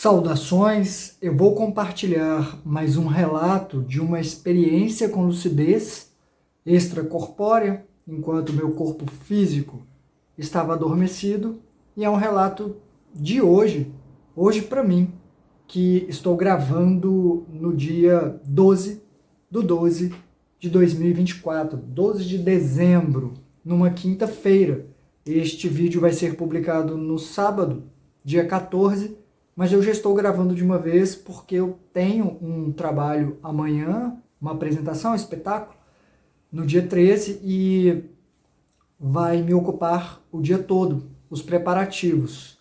Saudações, eu vou compartilhar mais um relato de uma experiência com lucidez extracorpórea, enquanto meu corpo físico estava adormecido, e é um relato de hoje para mim, que estou gravando no dia 12 do 12 de 2024, 12 de dezembro, numa quinta-feira. Este vídeo vai ser publicado no sábado, dia 14, mas eu já estou gravando de uma vez porque eu tenho um trabalho amanhã, uma apresentação, um espetáculo, no dia 13 e vai me ocupar o dia todo, os preparativos.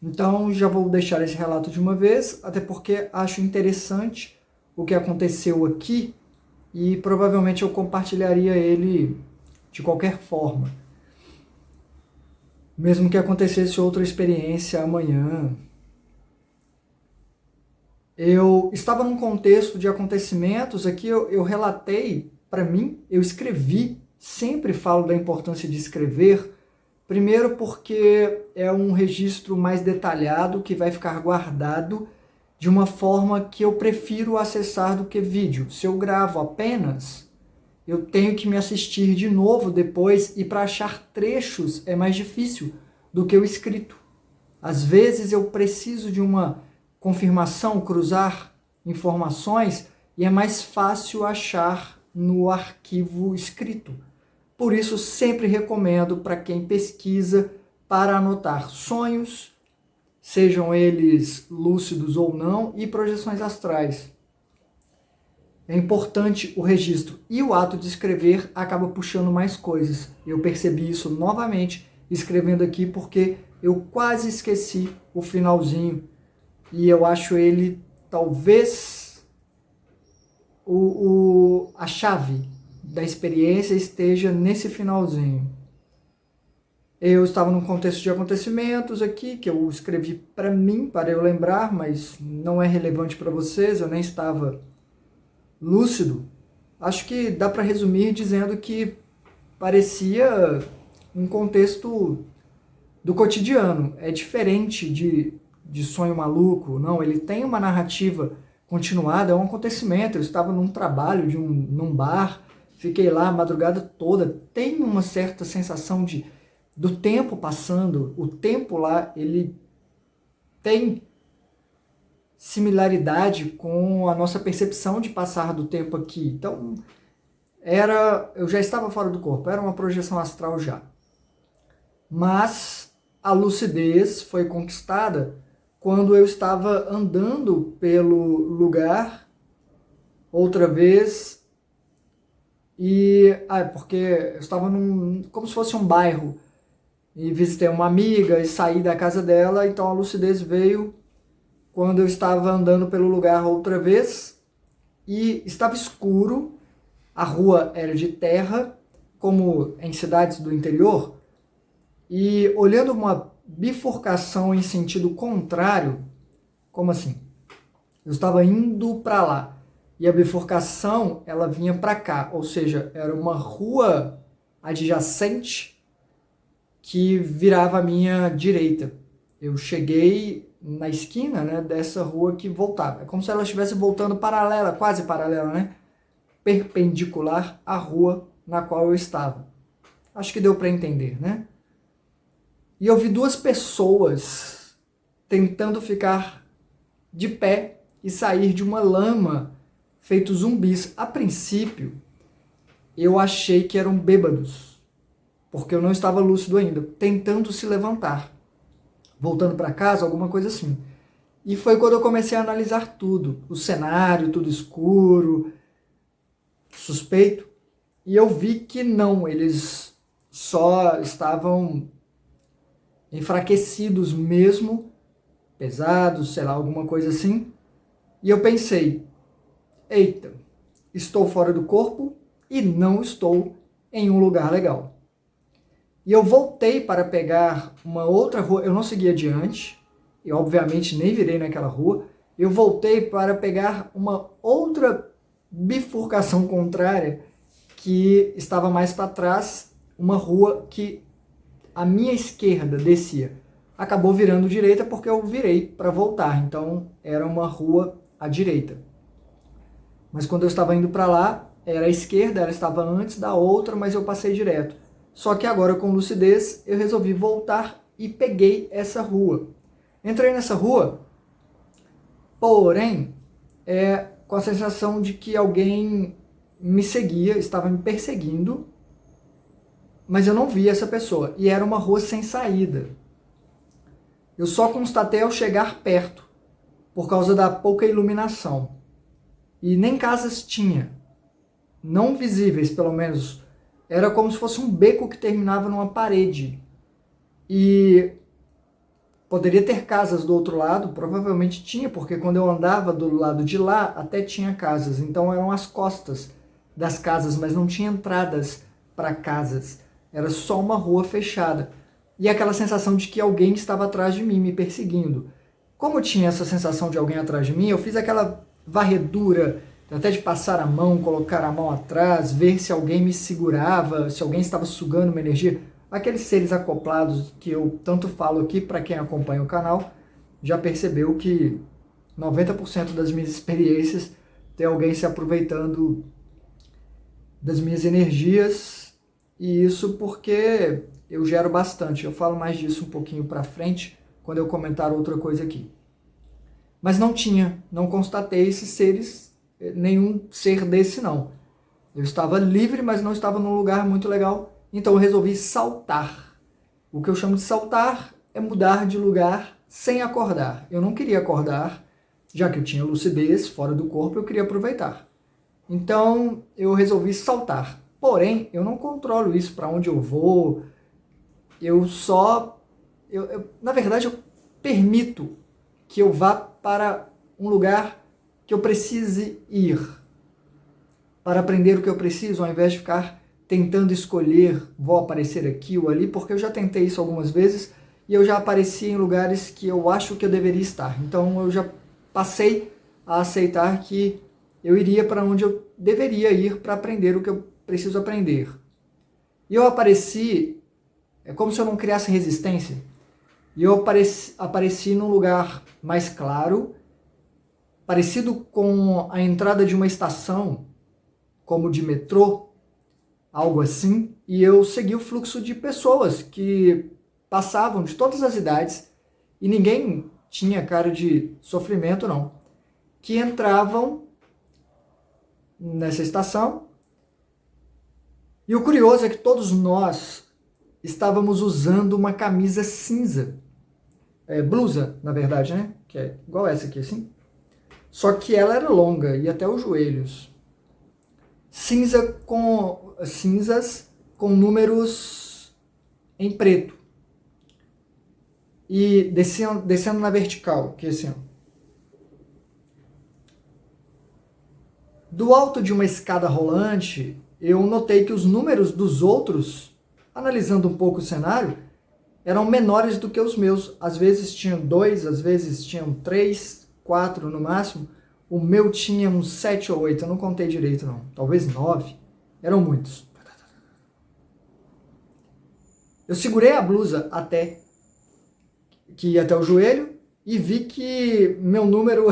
Então já vou deixar esse relato de uma vez, até porque acho interessante o que aconteceu aqui e provavelmente eu compartilharia ele de qualquer forma. Mesmo que acontecesse outra experiência amanhã. Eu estava num contexto de acontecimentos, aqui eu relatei, para mim, eu escrevi, sempre falo da importância de escrever, primeiro porque é um registro mais detalhado que vai ficar guardado de uma forma que eu prefiro acessar do que vídeo. Se eu gravo apenas, eu tenho que me assistir de novo depois e para achar trechos é mais difícil do que o escrito. Às vezes eu preciso de uma confirmação, cruzar informações, e é mais fácil achar no arquivo escrito. Por isso, sempre recomendo para quem pesquisa para anotar sonhos, sejam eles lúcidos ou não, e projeções astrais. É importante o registro, e o ato de escrever acaba puxando mais coisas. Eu percebi isso novamente escrevendo aqui, porque eu quase esqueci o finalzinho. E eu acho ele, talvez, a chave da experiência esteja nesse finalzinho. Eu estava num contexto de acontecimentos aqui, que eu escrevi para mim, para eu lembrar, mas não é relevante para vocês, eu nem estava lúcido. Acho que dá para resumir dizendo que parecia um contexto do cotidiano. É diferente de sonho maluco, não, ele tem uma narrativa continuada, é um acontecimento. Eu estava num trabalho, num bar, fiquei lá a madrugada toda, tem uma certa sensação do tempo passando, o tempo lá, ele tem similaridade com a nossa percepção de passar do tempo aqui. Então, eu já estava fora do corpo, era uma projeção astral já. Mas a lucidez foi conquistada quando eu estava andando pelo lugar outra vez, porque eu estava como se fosse um bairro, e visitei uma amiga e saí da casa dela, então a lucidez veio quando eu estava andando pelo lugar outra vez, e estava escuro, a rua era de terra, como em cidades do interior, e olhando uma bifurcação em sentido contrário, como assim? Eu estava indo para lá e a bifurcação ela vinha para cá, ou seja, era uma rua adjacente que virava à minha direita. Eu cheguei na esquina, né, dessa rua que voltava. É como se ela estivesse voltando paralela, quase paralela, né? Perpendicular à rua na qual eu estava. Acho que deu para entender, né? E eu vi duas pessoas tentando ficar de pé e sair de uma lama, feito zumbis. A princípio, eu achei que eram bêbados, porque eu não estava lúcido ainda, tentando se levantar, voltando para casa, alguma coisa assim. E foi quando eu comecei a analisar tudo, o cenário, tudo escuro, suspeito, e eu vi que não, eles só estavam enfraquecidos mesmo, pesados, sei lá, alguma coisa assim. E eu pensei, eita, estou fora do corpo e não estou em um lugar legal. E eu voltei para pegar uma outra rua, eu não segui adiante, e obviamente nem virei naquela rua, eu voltei para pegar uma outra bifurcação contrária, que estava mais para trás, uma rua que à minha esquerda descia. acabou virando direita porque eu virei para voltar, então era uma rua à direita. Mas quando eu estava indo para lá, era à esquerda, ela estava antes da outra, mas eu passei direto. Só que agora, com lucidez, eu resolvi voltar e peguei essa rua. Entrei nessa rua, porém, com a sensação de que alguém me seguia, estava me perseguindo, mas eu não via essa pessoa. E era uma rua sem saída. Eu só constatei ao chegar perto, por causa da pouca iluminação. E nem casas tinha. Não visíveis, pelo menos. Era como se fosse um beco que terminava numa parede. E poderia ter casas do outro lado, provavelmente tinha, porque quando eu andava do lado de lá, até tinha casas. Então eram as costas das casas, mas não tinha entradas para casas. Era só uma rua fechada. E aquela sensação de que alguém estava atrás de mim, me perseguindo. Como eu tinha essa sensação de alguém atrás de mim, eu fiz aquela varredura, até de passar a mão, colocar a mão atrás, ver se alguém me segurava, se alguém estava sugando uma energia. Aqueles seres acoplados que eu tanto falo aqui, para quem acompanha o canal, já percebeu que 90% das minhas experiências tem alguém se aproveitando das minhas energias, e isso porque eu gero bastante. Eu falo mais disso um pouquinho para frente, quando eu comentar outra coisa aqui. Mas não constatei esses seres, nenhum ser desse não. Eu estava livre, mas não estava num lugar muito legal, então eu resolvi saltar. O que eu chamo de saltar é mudar de lugar sem acordar. Eu não queria acordar, já que eu tinha lucidez fora do corpo, eu queria aproveitar. Então eu resolvi saltar. Porém, eu não controlo isso, para onde eu vou. Na verdade, eu permito que eu vá para um lugar que eu precise ir, para aprender o que eu preciso, ao invés de ficar tentando escolher, vou aparecer aqui ou ali, porque eu já tentei isso algumas vezes e eu já apareci em lugares que eu acho que eu deveria estar. Então eu já passei a aceitar que eu iria para onde eu deveria ir para aprender o que eu preciso aprender. E eu apareci, é como se eu não criasse resistência, e eu apareci num lugar mais claro, parecido com a entrada de uma estação, como de metrô, algo assim, e eu segui o fluxo de pessoas que passavam de todas as idades, e ninguém tinha cara de sofrimento não, que entravam nessa estação, e o curioso é que todos nós estávamos usando uma camisa cinza, blusa, na verdade, né, que é igual essa aqui, assim, só que ela era longa, ia até os joelhos, cinzas com números em preto, e descendo na vertical, que é assim, ó. Do alto de uma escada rolante, eu notei que os números dos outros, analisando um pouco o cenário, eram menores do que os meus. Às vezes tinham 2, às vezes tinham 3, 4 no máximo. O meu tinha uns 7 ou 8, eu não contei direito não. Talvez 9. Eram muitos. Eu segurei a blusa que ia até o joelho e vi que meu número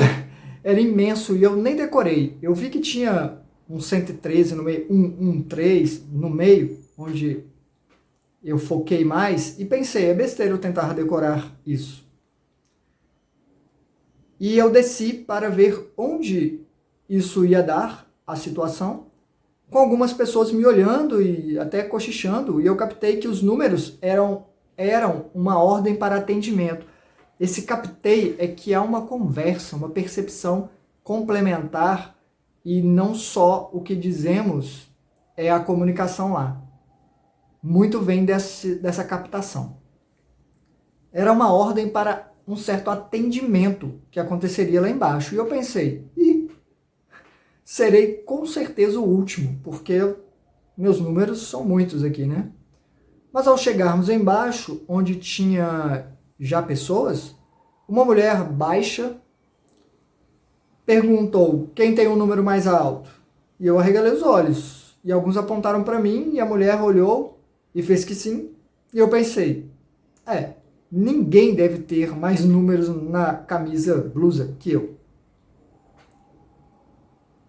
era imenso e eu nem decorei. Eu vi que tinha um 113 no meio, um 3 no meio, onde eu foquei mais e pensei, é besteira eu tentar decorar isso. E eu desci para ver onde isso ia dar, a situação, com algumas pessoas me olhando e até cochichando, e eu captei que os números eram uma ordem para atendimento. Esse captei é que há uma conversa, uma percepção complementar, e não só o que dizemos é a comunicação lá. Muito vem dessa captação. Era uma ordem para um certo atendimento que aconteceria lá embaixo. E eu pensei, serei com certeza o último, porque meus números são muitos aqui, né? Mas ao chegarmos embaixo, onde tinha já pessoas, uma mulher baixa perguntou, quem tem o número mais alto? E eu arregalei os olhos. E alguns apontaram para mim, e a mulher olhou e fez que sim. E eu pensei, Ninguém deve ter mais números na camisa, blusa que eu.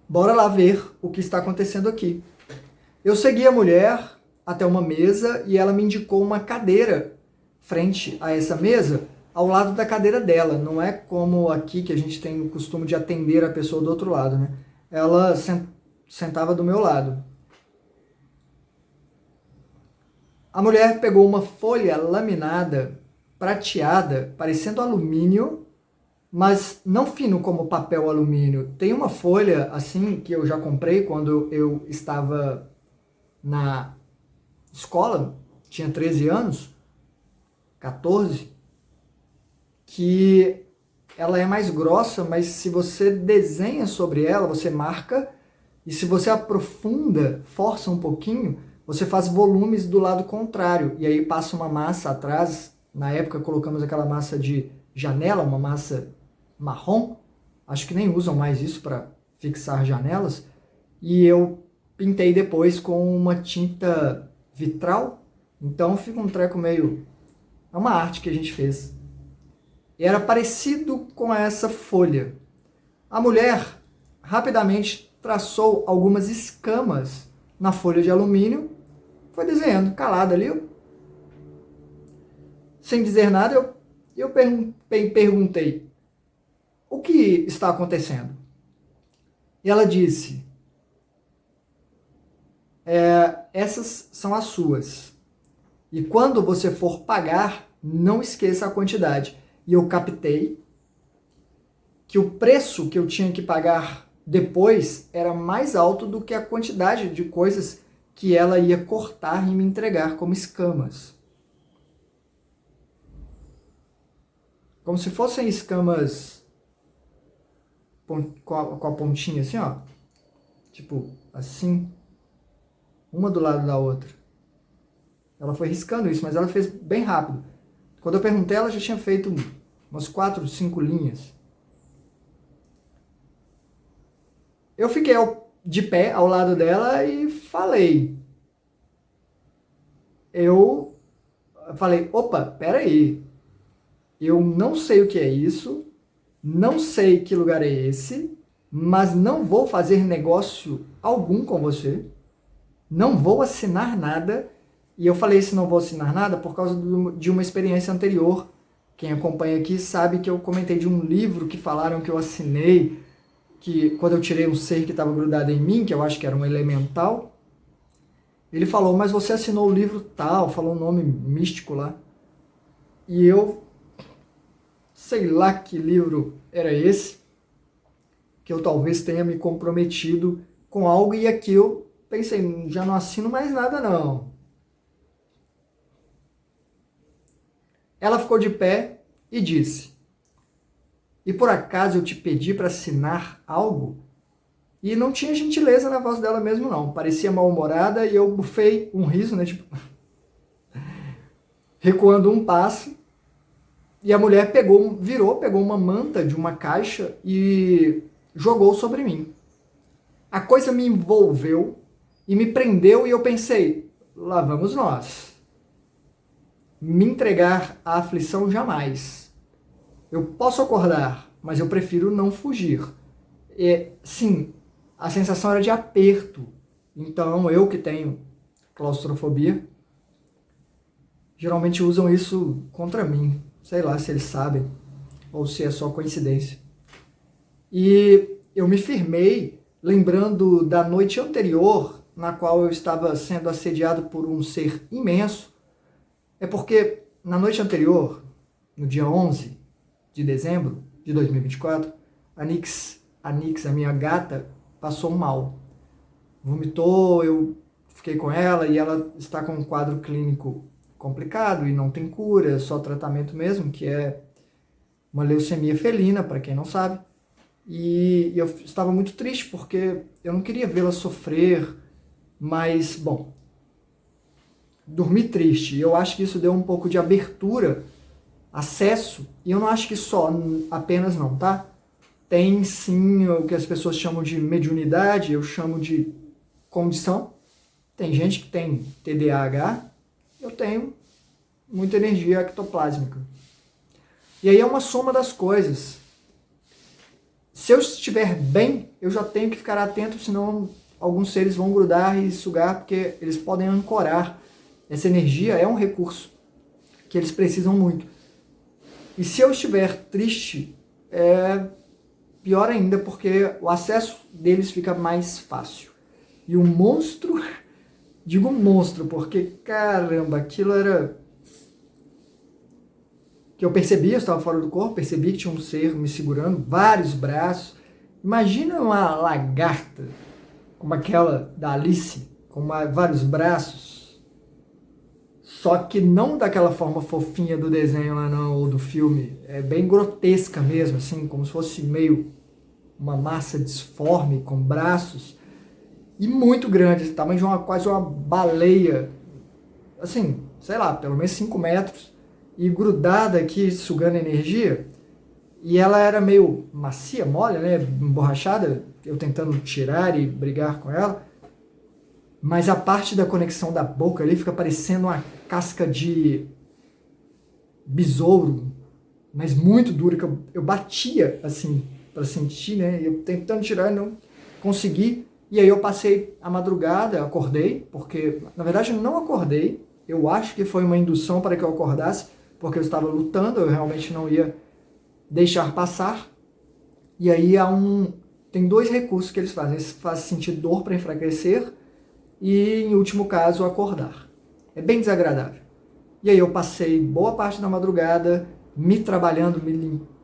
Bora lá ver o que está acontecendo aqui. Eu segui a mulher até uma mesa e ela me indicou uma cadeira frente a essa mesa, ao lado da cadeira dela. Não é como aqui que a gente tem o costume de atender a pessoa do outro lado, né? Ela sentava do meu lado. A mulher pegou uma folha laminada, prateada, parecendo alumínio, mas não fino como papel alumínio. Tem uma folha assim que eu já comprei quando eu estava na escola, tinha 13 anos, 14, que ela é mais grossa, mas se você desenha sobre ela, você marca, e se você aprofunda, força um pouquinho, você faz volumes do lado contrário, e aí passa uma massa atrás. Na época colocamos aquela massa de janela, uma massa marrom, acho que nem usam mais isso para fixar janelas, e eu pintei depois com uma tinta vitral, então fica um treco meio... É uma arte que a gente fez. E era parecido com essa folha. A mulher rapidamente traçou algumas escamas na folha de alumínio, foi desenhando, calada ali. Sem dizer nada, eu perguntei, o que está acontecendo? E ela disse, essas são as suas. E quando você for pagar, não esqueça a quantidade. E eu captei que o preço que eu tinha que pagar depois era mais alto do que a quantidade de coisas que ela ia cortar e me entregar como escamas. Como se fossem escamas com a pontinha assim, ó. Tipo, assim. Uma do lado da outra. Ela foi riscando isso, mas ela fez bem rápido. Quando eu perguntei, ela já tinha feito umas 4, 5 linhas. Eu fiquei de pé ao lado dela e falei. Eu falei, opa, peraí. Eu não sei o que é isso, não sei que lugar é esse, mas não vou fazer negócio algum com você, não vou assinar nada. E eu falei se não vou assinar nada por causa de uma experiência anterior. Quem acompanha aqui sabe que eu comentei de um livro que falaram que eu assinei, que quando eu tirei um ser que estava grudado em mim, que eu acho que era um elemental, ele falou, mas você assinou o livro tal, falou um nome místico lá. E eu, sei lá que livro era esse, que eu talvez tenha me comprometido com algo, e aqui eu pensei, já não assino mais nada não. Ela ficou de pé e disse, e por acaso eu te pedi para assinar algo? E não tinha gentileza na voz dela mesmo não, parecia mal-humorada, e eu bufei um riso, né, tipo, recuando um passo, e a mulher pegou uma manta de uma caixa e jogou sobre mim. A coisa me envolveu e me prendeu, e eu pensei, lá vamos nós. Me entregar à aflição jamais. Eu posso acordar, mas eu prefiro não fugir. Sim, a sensação era de aperto. Então, eu que tenho claustrofobia, geralmente usam isso contra mim. Sei lá se eles sabem, ou se é só coincidência. E eu me firmei, lembrando da noite anterior, na qual eu estava sendo assediado por um ser imenso. É porque na noite anterior, no dia 11 de dezembro de 2024, a Nix, a minha gata, passou mal. Vomitou, eu fiquei com ela e ela está com um quadro clínico complicado e não tem cura, só tratamento mesmo, que é uma leucemia felina, para quem não sabe. E eu estava muito triste porque eu não queria vê-la sofrer, mas, bom, dormi triste. Eu acho que isso deu um pouco de abertura, acesso, e eu não acho que só, apenas não, tá? Tem sim o que as pessoas chamam de mediunidade, eu chamo de condição. Tem gente que tem TDAH, eu tenho muita energia ectoplásmica. E aí é uma soma das coisas. Se eu estiver bem, eu já tenho que ficar atento, senão alguns seres vão grudar e sugar, porque eles podem ancorar. Essa energia é um recurso que eles precisam muito. E se eu estiver triste, é pior ainda, porque o acesso deles fica mais fácil. E o monstro, digo monstro, porque caramba, aquilo era... que eu percebia, eu estava fora do corpo, percebi que tinha um ser me segurando, vários braços. Imagina uma lagarta, como aquela da Alice, com vários braços, só que não daquela forma fofinha do desenho lá não, ou do filme, é bem grotesca mesmo, assim, como se fosse meio uma massa disforme, com braços, e muito grande, tamanho de quase uma baleia, assim, sei lá, pelo menos 5 metros, e grudada aqui, sugando energia, e ela era meio macia, mole, né, emborrachada, eu tentando tirar e brigar com ela, mas a parte da conexão da boca ali fica parecendo uma casca de besouro, mas muito dura, que eu batia, assim, para sentir, né, eu tentando tirar e não consegui, e aí eu passei a madrugada, acordei, porque, na verdade, eu não acordei, eu acho que foi uma indução para que eu acordasse, porque eu estava lutando, eu realmente não ia deixar passar. E aí tem 2 recursos que eles fazem. Eles fazem sentir dor para enfraquecer e, em último caso, acordar. É bem desagradável. E aí eu passei boa parte da madrugada me trabalhando,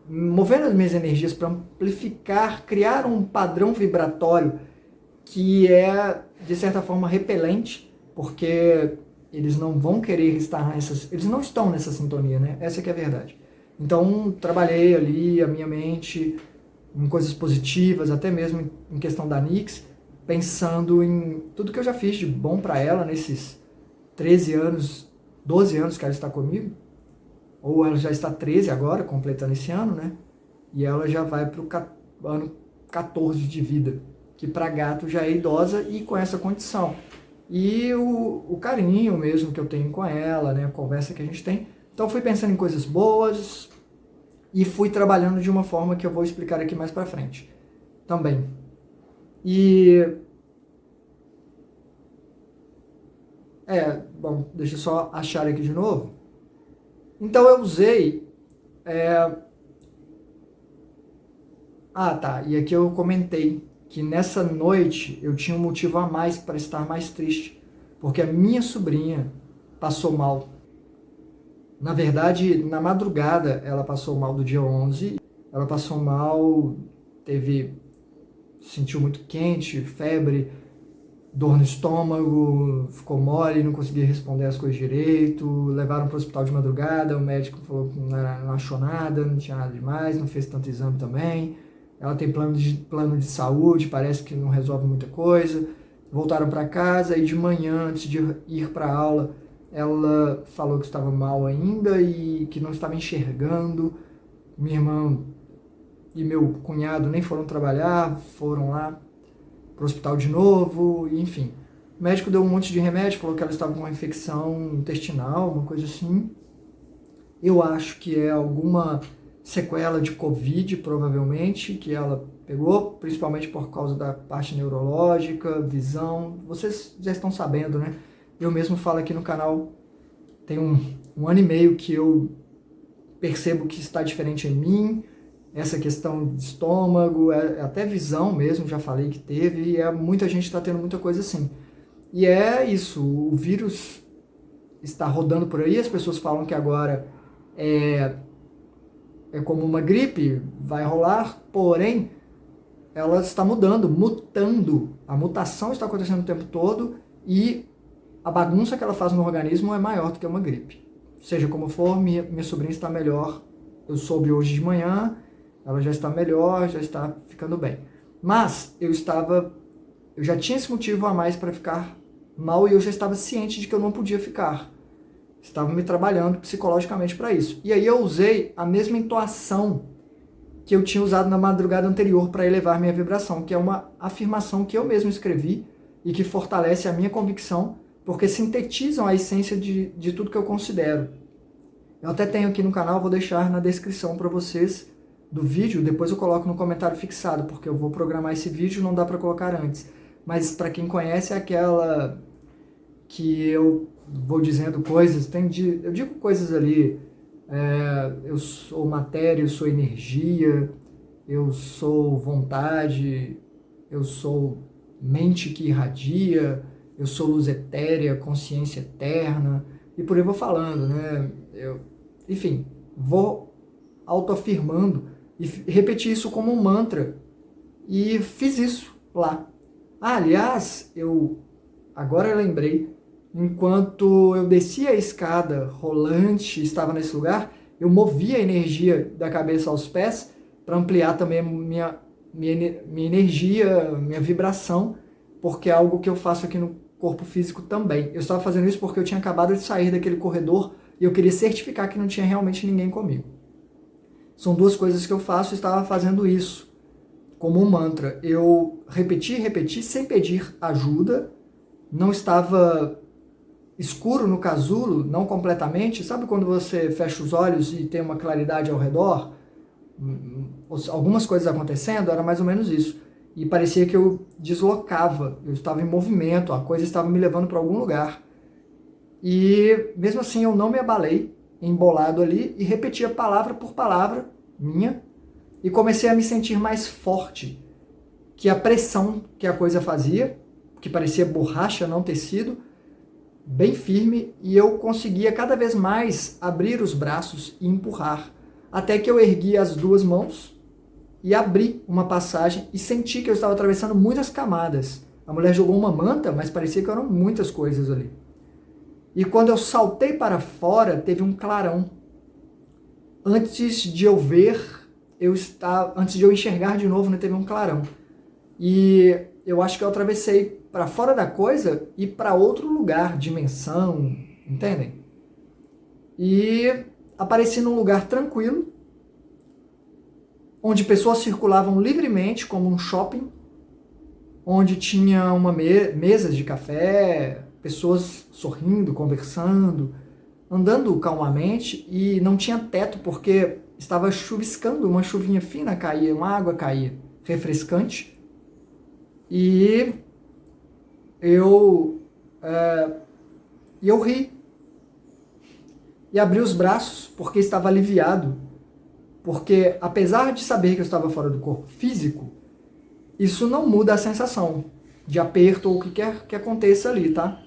movendo as minhas energias para amplificar, criar um padrão vibratório que é, de certa forma, repelente, porque eles não vão querer estar eles não estão nessa sintonia, né? Essa que é a verdade. Então, trabalhei ali a minha mente em coisas positivas, até mesmo em questão da Nix, pensando em tudo que eu já fiz de bom para ela nesses 13 anos, 12 anos que ela está comigo, ou ela já está 13 agora, completando esse ano, né? E ela já vai para o ano 14 de vida, que para gato já é idosa e com essa condição. E o carinho mesmo que eu tenho com ela, né? A conversa que a gente tem. Então fui pensando em coisas boas e fui trabalhando de uma forma que eu vou explicar aqui mais para frente também. Bom, deixa eu só achar aqui de novo. Então eu usei... e aqui eu comentei que nessa noite eu tinha um motivo a mais para estar mais triste, porque a minha sobrinha passou mal. Na verdade, na madrugada ela passou mal do dia 11, ela passou mal, sentiu muito quente, febre, dor no estômago, ficou mole, não conseguia responder as coisas direito, levaram para o hospital de madrugada, o médico falou que não achou nada, não tinha nada demais, não fez tanto exame também. Ela tem plano de saúde, parece que não resolve muita coisa. Voltaram para casa e de manhã, antes de ir para a aula, ela falou que estava mal ainda e que não estava enxergando. Minha irmã e meu cunhado nem foram trabalhar, foram lá para o hospital de novo, enfim. O médico deu um monte de remédio, falou que ela estava com uma infecção intestinal, uma coisa assim. Eu acho que é alguma sequela de Covid, provavelmente, que ela pegou, principalmente por causa da parte neurológica, visão. Vocês já estão sabendo, né? Eu mesmo falo aqui no canal, tem um ano e meio que eu percebo que está diferente em mim, essa questão de estômago, até visão mesmo, já falei que teve, e muita gente está tendo muita coisa assim. E é isso, o vírus está rodando por aí, as pessoas falam que agora é como uma gripe, vai rolar, porém, ela está mutando. A mutação está acontecendo o tempo todo e a bagunça que ela faz no organismo é maior do que uma gripe. Seja como for, minha sobrinha está melhor. Eu soube hoje de manhã, ela já está melhor, já está ficando bem. Mas eu já tinha esse motivo a mais para ficar mal e eu já estava ciente de que eu não podia ficar. Estava me trabalhando psicologicamente para isso. E aí eu usei a mesma entoação que eu tinha usado na madrugada anterior para elevar minha vibração, que é uma afirmação que eu mesmo escrevi e que fortalece a minha convicção, porque sintetizam a essência de tudo que eu considero. Eu até tenho aqui no canal, vou deixar na descrição para vocês do vídeo, depois eu coloco no comentário fixado, porque eu vou programar esse vídeo, não dá para colocar antes. Mas para quem conhece é aquela que eu vou dizendo coisas, eu digo coisas ali, eu sou matéria, eu sou energia, eu sou vontade, eu sou mente que irradia, eu sou luz etérea, consciência eterna, e por aí vou falando, né? Enfim, vou autoafirmando e repeti isso como um mantra, e fiz isso lá. Aliás, agora eu lembrei, enquanto eu descia a escada rolante, estava nesse lugar, eu movia a energia da cabeça aos pés para ampliar também minha energia, minha vibração, porque é algo que eu faço aqui no corpo físico também. Eu estava fazendo isso porque eu tinha acabado de sair daquele corredor e eu queria certificar que não tinha realmente ninguém comigo. São duas coisas que eu faço e estava fazendo isso como um mantra. Eu repeti sem pedir ajuda, não estava escuro no casulo, não completamente. Sabe quando você fecha os olhos e tem uma claridade ao redor? Algumas coisas acontecendo, era mais ou menos isso. E parecia que eu deslocava, eu estava em movimento, a coisa estava me levando para algum lugar. E mesmo assim eu não me abalei, embolado ali, e repetia palavra por palavra minha, e comecei a me sentir mais forte que a pressão que a coisa fazia, que parecia borracha, não tecido, bem firme, e eu conseguia cada vez mais abrir os braços e empurrar, até que eu ergui as duas mãos e abri uma passagem e senti que eu estava atravessando muitas camadas. A mulher jogou uma manta, mas parecia que eram muitas coisas ali. E quando eu saltei para fora, teve um clarão. Antes de eu ver, antes de eu enxergar de novo, né, teve um clarão. E eu acho que eu atravessei para fora da coisa e para outro lugar, dimensão, entendem? E apareci num lugar tranquilo, onde pessoas circulavam livremente, como um shopping, onde tinha mesas de café, pessoas sorrindo, conversando, andando calmamente, e não tinha teto porque estava chuviscando, uma chuvinha fina caía, uma água caía, refrescante. E eu ri e abri os braços porque estava aliviado, porque apesar de saber que eu estava fora do corpo físico, isso não muda a sensação de aperto ou o que quer que aconteça ali, tá?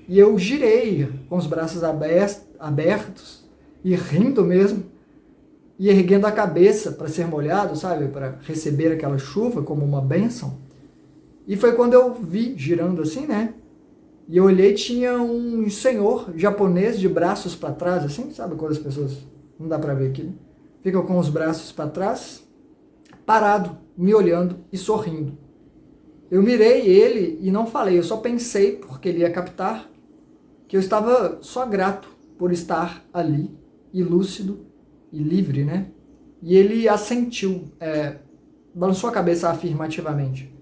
E eu girei com os braços abertos e rindo mesmo, e erguendo a cabeça para ser molhado, sabe? Para receber aquela chuva como uma bênção. E foi quando eu vi, girando assim, né? E eu olhei, tinha um senhor japonês de braços para trás, assim, sabe quando as pessoas, não dá para ver aqui, né? Ficam com os braços para trás, parado, me olhando e sorrindo. Eu mirei ele e não falei, eu só pensei, porque ele ia captar, que eu estava só grato por estar ali, e lúcido e livre, né? E ele assentiu, balançou a cabeça afirmativamente.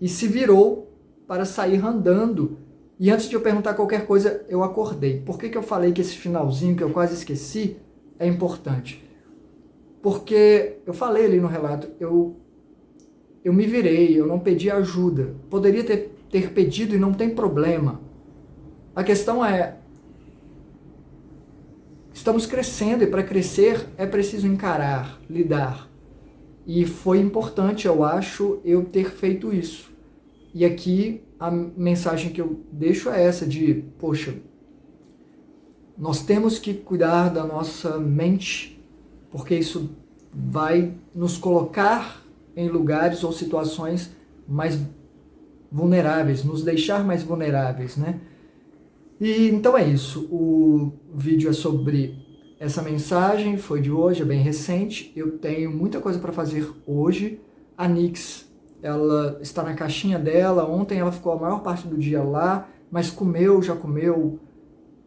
E se virou para sair andando. E antes de eu perguntar qualquer coisa, eu acordei. Por que eu falei que esse finalzinho, que eu quase esqueci, é importante? Porque eu falei ali no relato, eu me virei, eu não pedi ajuda. Poderia ter pedido e não tem problema. A questão é, estamos crescendo e para crescer é preciso encarar, lidar. E foi importante, eu acho, eu ter feito isso. E aqui a mensagem que eu deixo é essa de, poxa, nós temos que cuidar da nossa mente, porque isso vai nos colocar em lugares ou situações mais vulneráveis, nos deixar mais vulneráveis, né? E então é isso, o vídeo é sobre essa mensagem, foi de hoje, é bem recente, eu tenho muita coisa para fazer hoje. A Nix, ela está na caixinha dela, ontem ela ficou a maior parte do dia lá, mas já comeu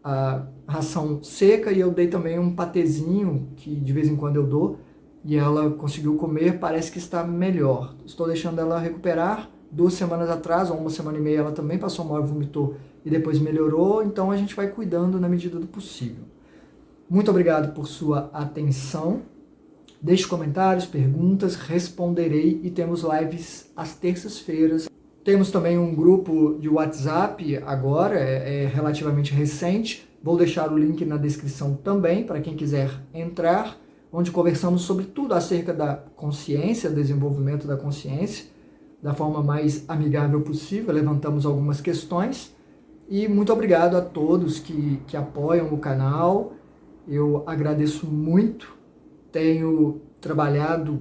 a ração seca, e eu dei também um patezinho, que de vez em quando eu dou, e ela conseguiu comer, parece que está melhor. Estou deixando ela recuperar. 2 semanas atrás, ou 1 semana e meia, ela também passou mal e vomitou, e depois melhorou, então a gente vai cuidando na medida do possível. Muito obrigado por sua atenção. Deixe comentários, perguntas, responderei e temos lives às terças-feiras. Temos também um grupo de WhatsApp agora, é relativamente recente. Vou deixar o link na descrição também para quem quiser entrar, onde conversamos sobre tudo acerca da consciência, desenvolvimento da consciência, da forma mais amigável possível. Levantamos algumas questões. E muito obrigado a todos que apoiam o canal. Eu agradeço muito. Tenho trabalhado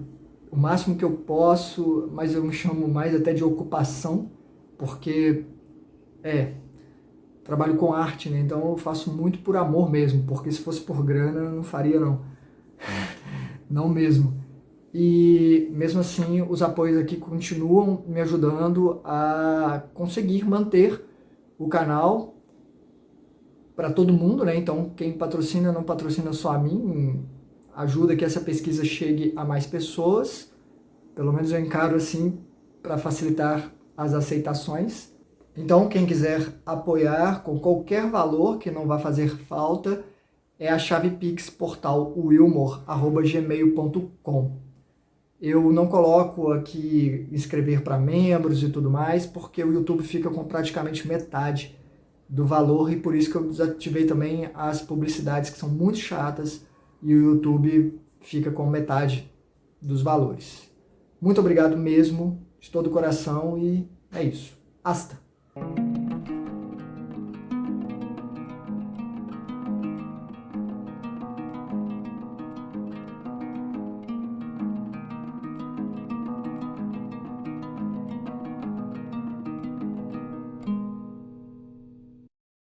o máximo que eu posso, mas eu me chamo mais até de ocupação, porque trabalho com arte, né? Então eu faço muito por amor mesmo, porque se fosse por grana eu não faria não. Não mesmo. E mesmo assim os apoios aqui continuam me ajudando a conseguir manter o canal para todo mundo, né? Então quem patrocina não patrocina só a mim, ajuda que essa pesquisa chegue a mais pessoas. Pelo menos eu encaro assim para facilitar as aceitações. Então quem quiser apoiar com qualquer valor que não vá fazer falta, é a chave Pix portal wilmor@gmail.com. Eu não coloco aqui inscrever para membros e tudo mais, porque o YouTube fica com praticamente metade do valor e por isso que eu desativei também as publicidades que são muito chatas e o YouTube fica com metade dos valores. Muito obrigado mesmo, de todo o coração, e é isso. Hasta!